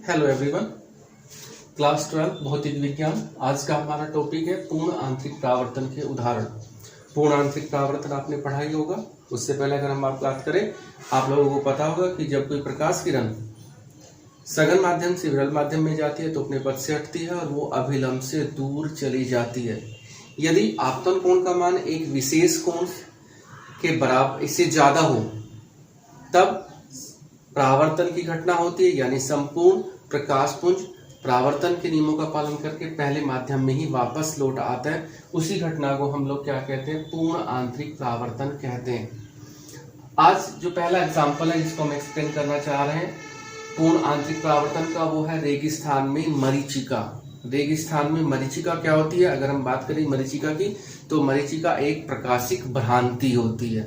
Hello everyone, class 12 भौतिक विज्ञान। आज का हमारा टॉपिक है पूर्ण आंतरिक परावर्तन के उदाहरण। पूर्ण आंतरिक परावर्तन आपने पढ़ा ही होगा। उससे पहले अगर हम बात करें, आप लोगों को पता होगा कि जब कोई प्रकाश किरण सघन माध्यम से विरल माध्यम में जाती है तो अपने पथ से हटती है और वो अभिलंब से दूर चली जाती है। यदि आपतन कोण का मान एक विशेष कोण के बराबर इससे ज्यादा हो तब परावर्तन की घटना होती है, यानी संपूर्ण प्रकाश पुंज परावर्तन के नियमों का पालन करके पहले माध्यम में ही वापस लौट आता है। उसी घटना को हम लोग क्या कहते हैं? पूर्ण आंतरिक परावर्तन कहते हैं। आज जो पहला एग्जाम्पल है जिसको हम एक्सप्लेन करना चाह रहे हैं पूर्ण आंतरिक परावर्तन का, वो है रेगिस्तान में मरीचिका। रेगिस्तान में मरीचिका क्या होती है? अगर हम बात करें मरीचिका की, तो मरीचिका एक प्रकाशिक भ्रांति होती है,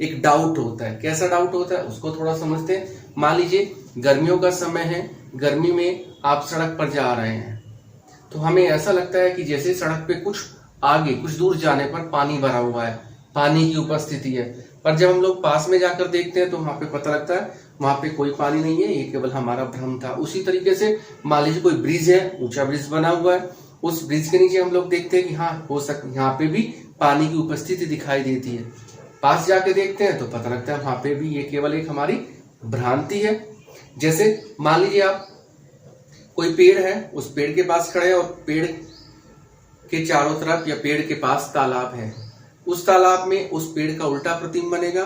एक डाउट होता है। कैसा डाउट होता है उसको थोड़ा समझते हैं। मान लीजिए गर्मियों का समय है, गर्मी में आप सड़क पर जा रहे हैं तो हमें ऐसा लगता है कि जैसे सड़क पे कुछ आगे कुछ दूर जाने पर पानी भरा हुआ है, पानी की उपस्थिति है, पर जब हम लोग पास में जाकर देखते हैं तो वहां पे पता लगता है वहां पे कोई पानी नहीं है, ये केवल हमारा भ्रम था। उसी तरीके से मान लीजिए कोई ब्रिज है, ऊंचा ब्रिज बना हुआ है, उस ब्रिज के नीचे हम लोग देखते हैं कि हाँ हो सकता यहाँ पे भी पानी की उपस्थिति दिखाई देती है। पास जाके देखते हैं तो पता लगता है वहां पे भी ये केवल एक हमारी भ्रांति है। जैसे मान लीजिए आप कोई पेड़ है, उस पेड़ के पास खड़े हैं और पेड़ के चारों तरफ या पेड़ के पास तालाब है, उस तालाब में उस पेड़ का उल्टा प्रतिबिंब बनेगा।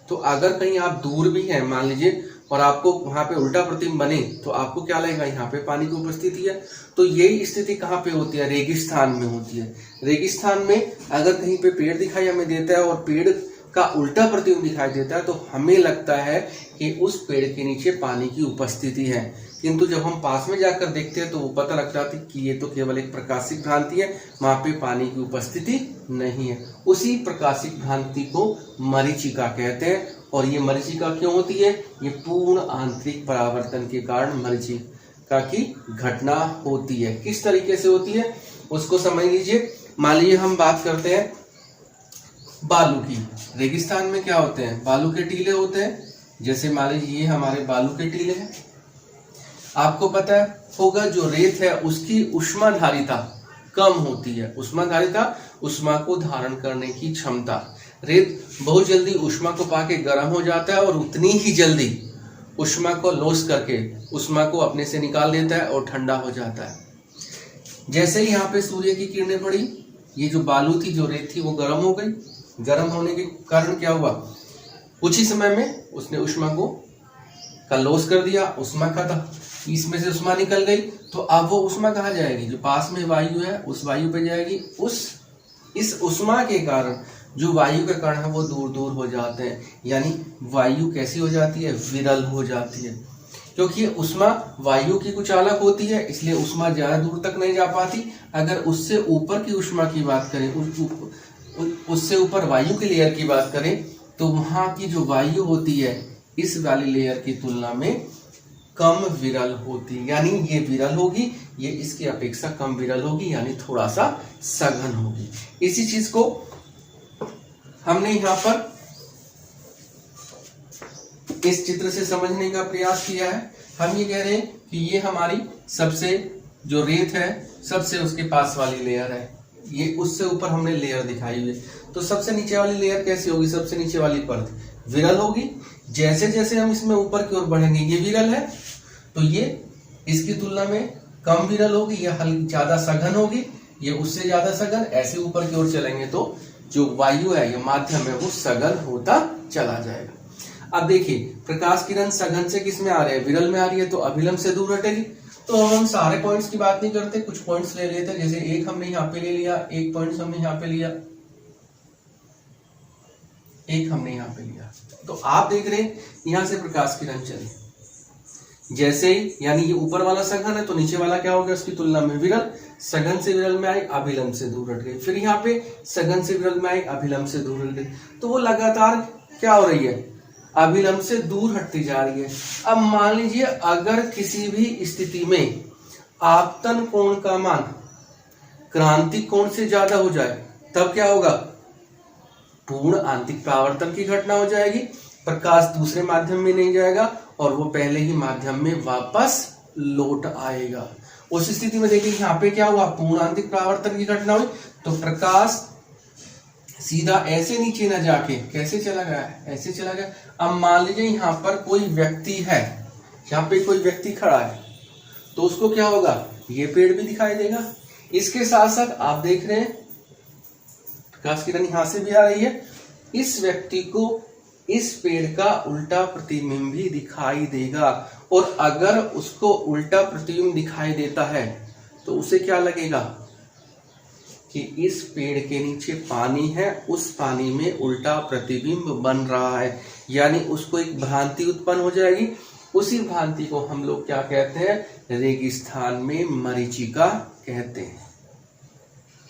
तो अगर कहीं आप दूर भी हैं मान लीजिए और आपको वहां पे उल्टा प्रतिबिंब बने तो आपको क्या लगेगा? यहाँ पे पानी की उपस्थिति है। तो यही स्थिति कहाँ पे होती है? रेगिस्तान में होती है। रेगिस्तान में अगर कहीं पे पेड़ दिखाई हमें देता है और पेड़ का उल्टा प्रतिबिंब दिखाई देता है तो हमें लगता है कि उस पेड़ के नीचे पानी की उपस्थिति है, किंतु जब हम पास में जाकर देखते हैं तो वो पता लगता है कि ये तो केवल एक प्रकाशिक भ्रांति है, वहां पे पानी की उपस्थिति नहीं है। उसी प्रकाशिक भ्रांति को मरीचिका कहते हैं। और ये मरीचिका क्यों होती है? ये पूर्ण आंतरिक परावर्तन के कारण मरीचिका की घटना होती है। किस तरीके से होती है उसको समझ लीजिए। मान लीजिए हम बात करते हैं बालू की। रेगिस्तान में क्या होते हैं? बालू के टीले होते हैं। जैसे मान लीजिए ये हमारे बालू के टीले हैं। आपको पता होगा जो रेत है उसकी ऊष्माधारिता कम होती है। ऊष्माधारिता, ऊष्मा को धारण करने की क्षमता। रेत बहुत जल्दी ऊष्मा को पाके गर्म हो जाता है और उतनी ही जल्दी ऊष्मा को लॉस करके ऊष्मा को अपने से निकाल देता है और ठंडा हो जाता है। जैसे ही यहाँ पे सूर्य की किरणें पड़ी, ये जो बालू थी, जो रेत थी, वो गर्म हो गई। गर्म होने के कारण क्या हुआ? कुछ ही समय में उसने ऊष्मा का लॉस कर दिया, ऊष्मा का था, इसमें से ऊष्मा निकल गई। तो अब वो ऊष्मा कहाँ जाएगी? जो पास में वायु है उस वायु पे जाएगी। इस ऊष्मा के कारण जो वायु के कण है वो दूर दूर हो जाते हैं, यानी वायु कैसी हो जाती है? विरल हो जाती है। क्योंकि ऊष्मा वायु की कुछ अलग होती है, इसलिए ऊष्मा ज्यादा दूर तक नहीं जा पाती। अगर उससे ऊपर की ऊष्मा की बात करें, उससे ऊपर वायु की लेयर की बात करें, तो वहां की जो वायु होती है इस वाली लेयर की तुलना में कम विरल होती, यानी ये विरल होगी, ये इसकी अपेक्षा कम विरल होगी, यानी थोड़ा सा सघन होगी। इसी चीज को हमने यहाँ पर इस चित्र से समझने का प्रयास किया है। हम ये कह रहे हैं कि ये हमारी सबसे जो रेत है सबसे उसके पास वाली लेयर है, ये उससे ऊपर हमने लेयर दिखाई हुई है। तो सबसे नीचे वाली लेयर कैसी होगी? सबसे नीचे वाली परत विरल होगी। जैसे जैसे हम इसमें ऊपर की ओर बढ़ेंगे, ये विरल है तो ये इसकी तुलना में कम विरल होगी, यह ज्यादा सघन होगी, ये उससे ज्यादा सघन। ऐसे ऊपर की ओर चलेंगे तो जो वायु है या माध्यम है वो सघन होता चला जाएगा। अब देखिए प्रकाश किरण सघन से किस में आ रहे हैं? विरल में आ रही है, तो अभिलंब से दूर हटेगी। तो हम सारे पॉइंट्स की बात नहीं करते, कुछ पॉइंट्स ले लेते हैं। जैसे एक हमने यहाँ पे ले लिया, एक पॉइंट हमने यहाँ पे लिया, एक हमने यहाँ पे लिया। तो आप देख रहे हैं यहां से प्रकाश किरण चली, जैसे ही, यानी ये ऊपर वाला सघन है तो नीचे वाला क्या हो गया? उसकी तुलना में विरल। सघन से विरल में आई, अभिलंब से दूर हट गई। फिर यहाँ पे सघन से विरल में आई, अभिलंब से दूर हट गई। तो वो लगातार क्या हो रही है? अभिलंब से दूर हटती जा रही है। अब मान लीजिए अगर किसी भी स्थिति में आपतन कोण का मान क्रांतिक कोण से ज्यादा हो जाए तब क्या होगा? पूर्ण आंतरिक परावर्तन की घटना हो जाएगी। प्रकाश दूसरे माध्यम में नहीं जाएगा और वो पहले ही माध्यम में वापस लौट आएगा। उस स्थिति में देखिए यहाँ पे क्या हुआ, पूर्ण आंतरिक परावर्तन की घटना हुई, तो प्रकाश सीधा ऐसे नीचे न जाके कैसे चला गया, ऐसे चला गया। अब मान लीजिए यहाँ पर कोई व्यक्ति है, यहाँ पे कोई व्यक्ति खड़ा है, तो उसको क्या होगा, ये पेड़ भी दिखाई देगा। इसके साथ साथ आप देख रहे हैं प्रकाश किरण यहां से भी आ रही है, इस व्यक्ति को इस पेड़ का उल्टा प्रतिबिंब भी दिखाई देगा। और अगर उसको उल्टा प्रतिबिंब दिखाई देता है तो उसे क्या लगेगा कि इस पेड़ के नीचे पानी है, उस पानी में उल्टा प्रतिबिंब बन रहा है, यानी उसको एक भ्रांति उत्पन्न हो जाएगी। उसी भ्रांति को हम लोग क्या कहते हैं, रेगिस्तान में मरीचिका कहते हैं।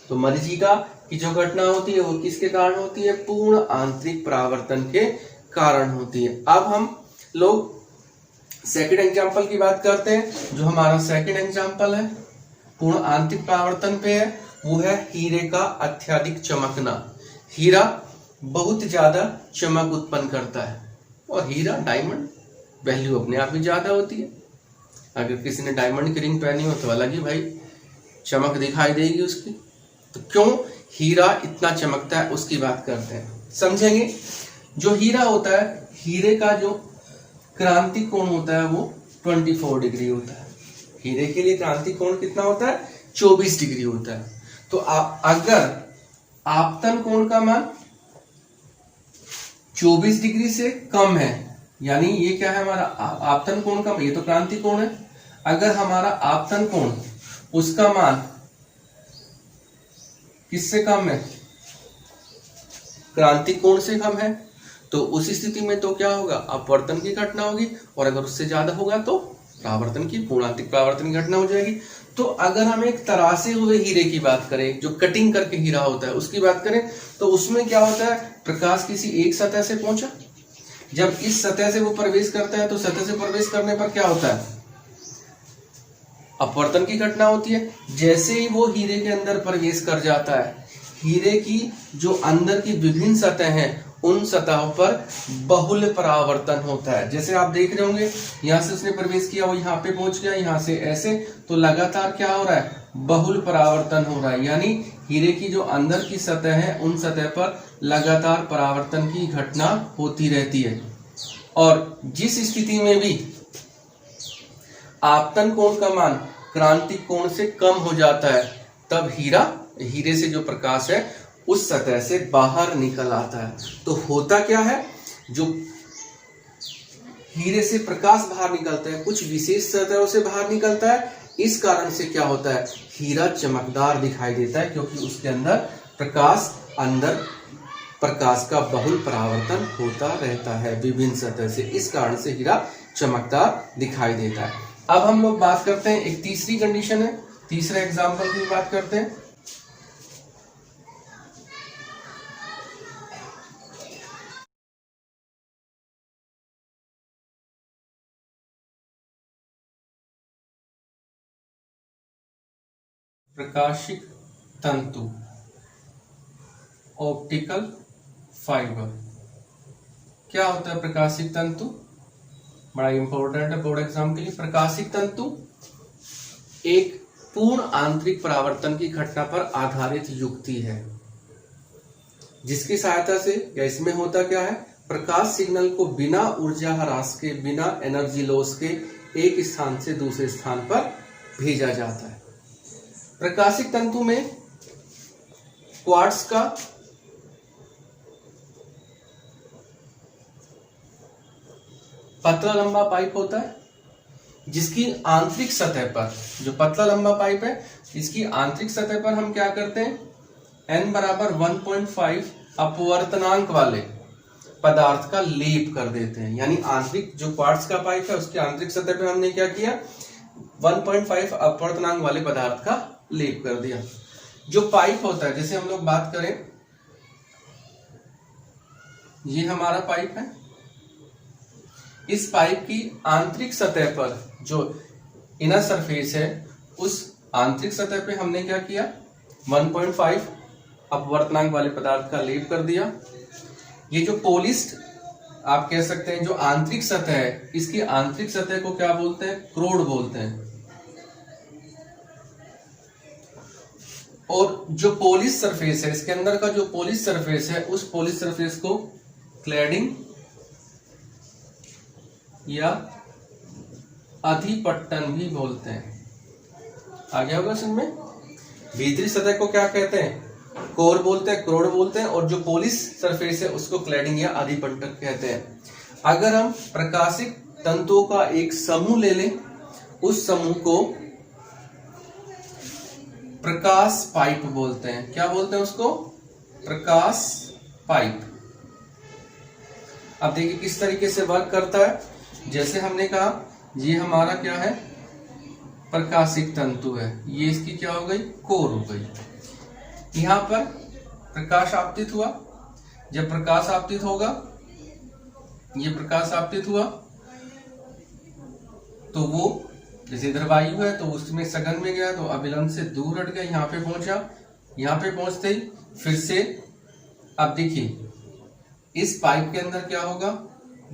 तो मरीचिका की जो घटना होती है वो किसके कारण होती है, पूर्ण आंतरिक परावर्तन के कारण होती है। अब हम लोग सेकंड एग्जांपल की बात करते हैं। जो हमारा सेकंड एग्जांपल है पूर्ण आंतरिक परावर्तन पे है, वो है हीरे का अत्यधिक चमकना। हीरा बहुत ज्यादा चमक उत्पन्न करता है, और हीरा डायमंड वैल्यू अपने आप ही ज्यादा होती है। अगर किसी ने डायमंड की रिंग पहनी हो तो अलग ही भाई चमक दिखाई देगी उसकी। तो क्यों हीरा इतना चमकता है उसकी बात करते हैं, समझेंगे। जो हीरा होता है, हीरे का जो क्रांति कोण होता है वो 24 डिग्री होता है। हीरे के लिए क्रांति कोण कितना होता है, 24 डिग्री होता है। तो अगर आपतन कोण का मान 24 डिग्री से कम है, यानी ये क्या है हमारा आपतन कोण का, ये तो क्रांति कोण है। अगर हमारा आपतन कोण उसका मान किससे कम है, क्रांति कोण से कम है, तो उस स्थिति में तो क्या होगा, अपवर्तन की घटना होगी। और अगर उससे ज्यादा होगा तो परावर्तन की, पूर्ण आंतरिक परावर्तन की घटना हो जाएगी। तो अगर हम एक तरासे हुए हीरे की बात करें, जो कटिंग करके हीरा होता है उसकी बात करें, तो उसमें क्या होता है, प्रकाश किसी एक सतह से पहुंचा, जब इस सतह से वो प्रवेश करता है तो सतह से प्रवेश करने पर क्या होता है, अपवर्तन की घटना होती है। जैसे ही वो हीरे के अंदर प्रवेश कर जाता है, हीरे की जो अंदर की विभिन्न सतह हैं उन सतहों पर बहुल परावर्तन होता है। जैसे आप देख रहे होंगे यहाँ से उसने प्रवेश किया, वो यहाँ पे पहुंच गया, यहाँ से ऐसे, तो लगातार क्या हो रहा है, बहुल परावर्तन हो रहा है। यानी हीरे की जो अंदर की सतह है उन सतह पर लगातार परावर्तन की घटना होती रहती है। और जिस स्थिति में भी आपतन कोण का मान क्रांति कोण से कम हो जाता है, तब हीरे से जो प्रकाश है उस सतह से बाहर निकल आता है। तो होता क्या है, जो हीरे से प्रकाश बाहर निकलता है कुछ विशेष सतहों से बाहर निकलता है। इस कारण से क्या होता है, हीरा चमकदार दिखाई देता है, क्योंकि उसके अंदर प्रकाश का बहुल परावर्तन होता रहता है विभिन्न सतह से। इस कारण से हीरा चमकदार दिखाई देता है। अब हम लोग बात करते हैं, एक तीसरी कंडीशन है, तीसरा एग्जाम्पल की बात करते हैं। प्रकाशिक तंतु, ऑप्टिकल फाइबर। क्या होता है प्रकाशिक तंतु, बड़ा इंपॉर्टेंट है बोर्ड एग्जाम के लिए। प्रकाशिक तंतु एक पूर्ण आंतरिक परावर्तन की घटना पर आधारित युक्ति है, जिसकी सहायता से, या इसमें होता क्या है, प्रकाश सिग्नल को बिना ऊर्जा ह्रास के, बिना एनर्जी लॉस के एक स्थान से दूसरे स्थान पर भेजा जाता है। प्रकाशिक तंतु में क्वार्ट्ज का पतला लंबा पाइप होता है, जिसकी आंतरिक सतह पर, जो पतला लंबा पाइप है इसकी आंतरिक सतह पर हम क्या करते हैं, n बराबर 1.5 अपवर्तनांक वाले पदार्थ का लेप कर देते हैं। यानी आंतरिक जो क्वार्ट्ज का पाइप है उसकी आंतरिक सतह पर हमने क्या किया, 1.5 अपवर्तनांक वाले पदार्थ का लेप कर दिया। जो पाइप होता है, जैसे हम लोग बात करें, ये हमारा पाइप है, इस पाइप की आंतरिक सतह पर जो इनर सरफेस है, उस आंतरिक सतह पे हमने क्या किया, 1.5 अपवर्तनांक वाले पदार्थ का लेप कर दिया। ये जो पॉलिश्ड आप कह सकते हैं जो आंतरिक सतह है, इसकी आंतरिक सतह को क्या बोलते हैं? क्रोड बोलते हैं। और जो पॉलिश सरफेस है, इसके अंदर का जो पॉलिश सरफेस है, उस पॉलिश सरफेस को क्लैडिंग या अधिपट्टन भी बोलते हैं। आ गया होगा समझ में? भीतरी सतह को क्या कहते हैं? कोर बोलते हैं, क्रोड बोलते हैं, और जो पॉलिश सरफेस है उसको क्लैडिंग या अधिपट्टन कहते हैं। अगर हम प्रकाशिक तंतुओं का एक समूह ले लें, उस समूह को प्रकाश पाइप बोलते हैं। क्या बोलते हैं उसको? प्रकाश पाइप। अब देखिए किस तरीके से वर्क करता है। जैसे हमने कहा ये हमारा क्या है? प्रकाशिक तंतु है। ये इसकी क्या हो गई? कोर हो गई। यहां पर प्रकाश आपतित हुआ। जब प्रकाश आपतित होगा, ये प्रकाश आपतित हुआ तो वो जैसे इधर वायु है तो उसमें सघन में गया तो अभिलंब से दूर हट गया, यहाँ पे पहुंचा। यहाँ पे पहुंचते ही फिर से अब देखिए इस पाइप के अंदर क्या होगा?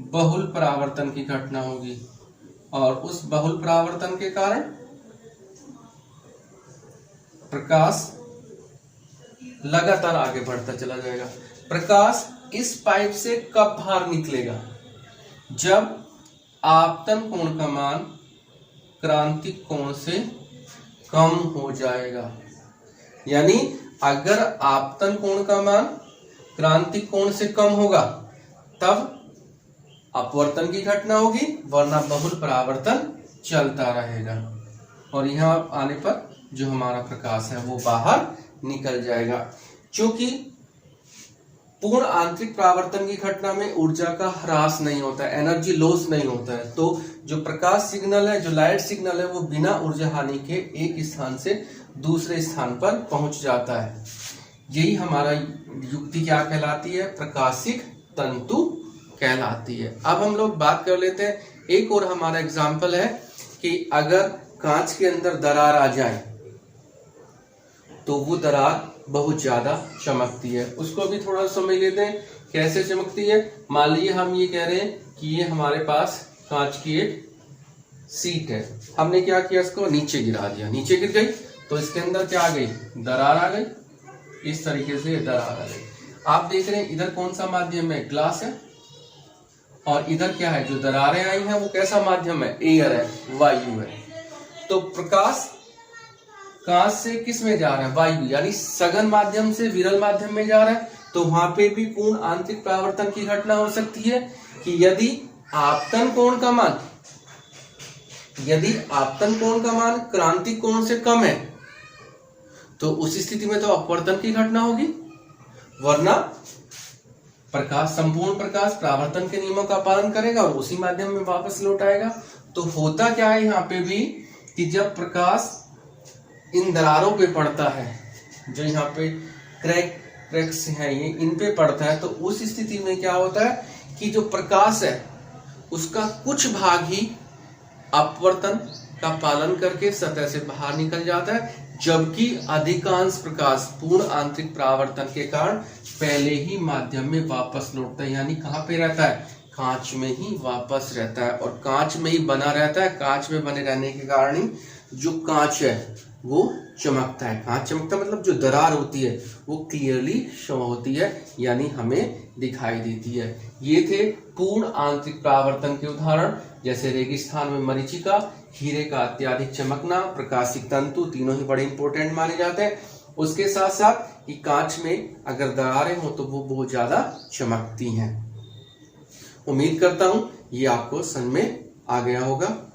बहुल परावर्तन की घटना होगी, और उस बहुल परावर्तन के कारण प्रकाश लगातार आगे बढ़ता चला जाएगा। प्रकाश इस पाइप से कब बाहर निकलेगा? जब आपतन कोण का मान क्रांतिक कोण से कम हो जाएगा। यानी अगर आपतन कोण का मान क्रांतिक कोण से कम होगा तब अपवर्तन की घटना होगी, वरना बहुल परावर्तन चलता रहेगा और यहां आने पर जो हमारा प्रकाश है वो बाहर निकल जाएगा। क्योंकि पूर्ण आंतरिक परावर्तन की घटना में ऊर्जा का ह्रास नहीं होता है, एनर्जी लॉस नहीं होता है, तो जो प्रकाश सिग्नल है, जो लाइट सिग्नल है, वो बिना ऊर्जा हानि के एक स्थान से दूसरे स्थान पर पहुंच जाता है। यही हमारा युक्ति क्या कहलाती है? प्रकाशिक तंतु कहलाती है। अब हम लोग बात कर लेते हैं, एक और हमारा एग्जाम्पल है कि अगर कांच के अंदर दरार आ जाए तो वो दरार बहुत ज्यादा चमकती है। उसको भी थोड़ा समझ लेते हैं कैसे चमकती है। मान लीजिए हम ये कह रहे हैं कि ये हमारे पास कांच की एक सीट है, हमने क्या किया? इसको नीचे गिरा दिया, नीचे गिर गई तो इसके अंदर क्या आ गई? दरार आ गई। इस तरीके से दरार आ गई। आप देख रहे हैं इधर कौन सा माध्यम है? ग्लास है, और इधर क्या है? जो दरारें आई हैं वो कैसा माध्यम है? एयर है, वायु है। तो प्रकाश कांच से किस में जा रहा है? वायु, यानी सघन माध्यम से विरल माध्यम में जा रहा है। तो वहां पे भी पूर्ण आंतरिक परावर्तन की घटना हो सकती है कि यदि आपतन कोण का मान क्रांतिक कोण से कम है तो उस स्थिति में तो अपवर्तन की घटना होगी, वरना प्रकाश, संपूर्ण प्रकाश परावर्तन के नियमों का पालन करेगा और उसी माध्यम में वापस लौट आएगा। तो होता क्या है यहाँ पे भी कि जब प्रकाश इन दरारों पे पड़ता है, जो यहाँ पे क्रैक्स हैं ये इन पे पड़ता है, तो उस स्थिति में क्या होता है कि जो प्रकाश है उसका कुछ भाग ही अपवर्तन का पालन करके सतह से बाहर निकल जाता है, जबकि अधिकांश प्रकाश पूर्ण आंतरिक परावर्तन के कारण पहले ही माध्यम में वापस लौटता है। यानी कहाँ पे रहता है? कांच में ही वापस रहता है और कांच में ही बना रहता है। कांच में बने रहने के कारण ही जो कांच है वो चमकता है। कांच चमकता मतलब जो दरार होती है वो क्लियरली शो होती है, यानी हमें दिखाई देती है। ये थे पूर्ण आंतरिक परावर्तन के उदाहरण, जैसे रेगिस्तान में मरीचिका, हीरे का अत्यधिक चमकना, प्रकाशिक तंतु, तीनों ही बड़े इंपॉर्टेंट माने जाते हैं। उसके साथ साथ कि कांच में अगर दरारें हो तो वो बहुत ज्यादा चमकती हैं। उम्मीद करता हूं ये आपको समझ में आ गया होगा।